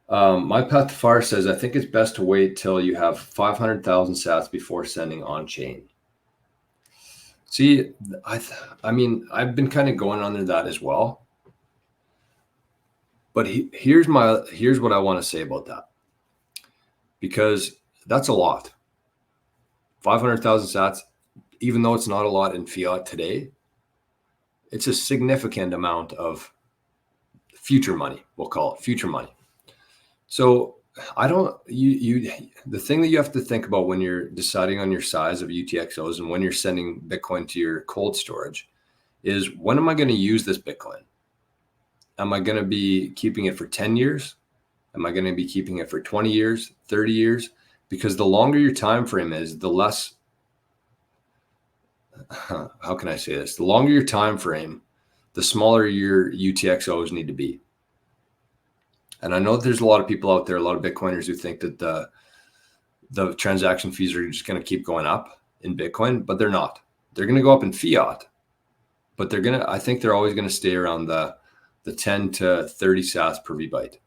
My path to fire says, I think it's best to wait till you have 500,000 sats before sending on chain. See, I mean, I've been kind of going under that as well. But here's what I want to say about that, because that's a lot. 500,000 sats, even though it's not a lot in fiat today, it's a significant amount of future money. We'll call it future money. So the thing that you have to think about when you're deciding on your size of UTXOs and when you're sending Bitcoin to your cold storage is, when am I going to use this Bitcoin? Am I going to be keeping it for 10 years? Am I going to be keeping it for 20 years, 30 years? Because the longer your time frame is, the less, how can I say this? The longer your time frame, the smaller your UTXOs need to be. And I know there's a lot of people out there, a lot of Bitcoiners who think that the transaction fees are just going to keep going up in Bitcoin, but they're not. They're going to go up in fiat, but I think they're always going to stay around the 10 to 30 sats per VByte.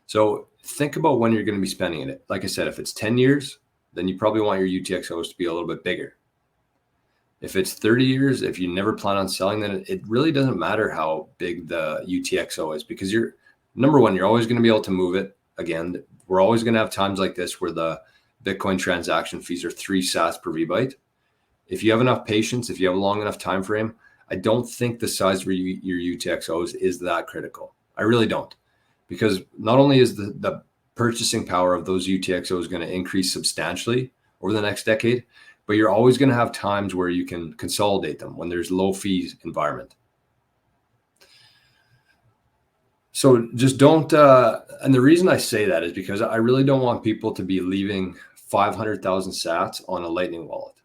So think about when you're going to be spending it. Like I said, if it's 10 years, then you probably want your UTXOs to be a little bit bigger. If it's 30 years, if you never plan on selling, then it really doesn't matter how big the UTXO is, because number one, you're always going to be able to move it. Again, we're always going to have times like this where the Bitcoin transaction fees are 3 sats per VByte. If you have enough patience, if you have a long enough time frame, I don't think the size of your UTXOs is that critical. I really don't, because not only is the purchasing power of those UTXOs going to increase substantially over the next decade, but you're always going to have times where you can consolidate them when there's low fees environment. So just don't, and the reason I say that is because I really don't want people to be leaving 500,000 sats on a Lightning wallet.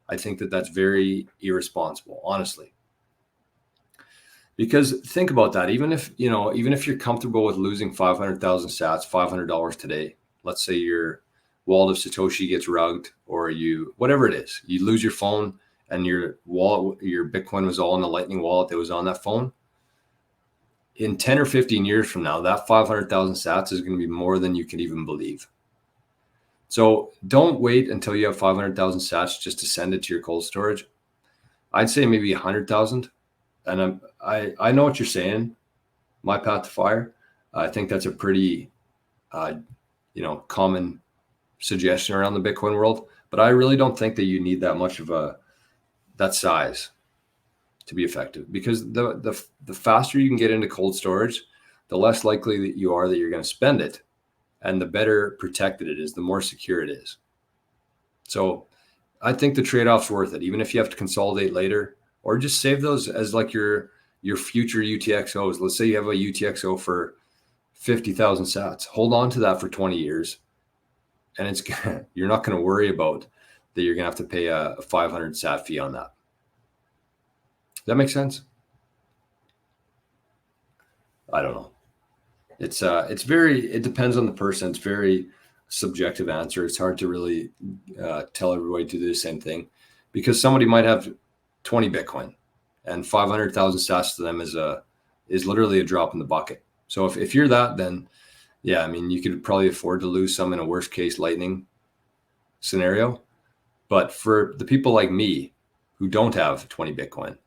I think that that's very irresponsible, honestly. Because think about that. Even if you're comfortable with losing 500,000 sats, $500 today, let's say your wallet of Satoshi gets rugged, or whatever it is, you lose your phone and your Bitcoin was all in the Lightning wallet that was on that phone. In 10 or 15 years from now, that 500,000 sats is going to be more than you can even believe. So don't wait until you have 500,000 sats just to send it to your cold storage. I'd say maybe 100,000. And I know what you're saying, my path to fire. I think that's a pretty, common suggestion around the Bitcoin world. But I really don't think that you need that much of that size to be effective, because the faster you can get into cold storage, the less likely that you are that you're going to spend it, and the better protected it is, the more secure it is. So I think the trade-off's worth it, even if you have to consolidate later, or just save those as like your future UTXOs. Let's say you have a UTXO for 50,000 sats. Hold on to that for 20 years, and you're not going to worry about that you're going to have to pay a 500 sat fee on that. That makes sense? I don't know. It depends on the person. It's very subjective answer. It's hard to really tell everybody to do the same thing, because somebody might have 20 Bitcoin and 500,000 sats to them is literally a drop in the bucket. So if you're that, then yeah, I mean, you could probably afford to lose some in a worst case Lightning scenario. But for the people like me who don't have 20 Bitcoin,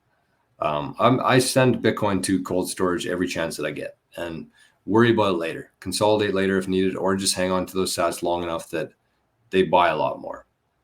I send Bitcoin to cold storage every chance that I get, and worry about it later, consolidate later if needed, or just hang on to those sats long enough that they buy a lot more.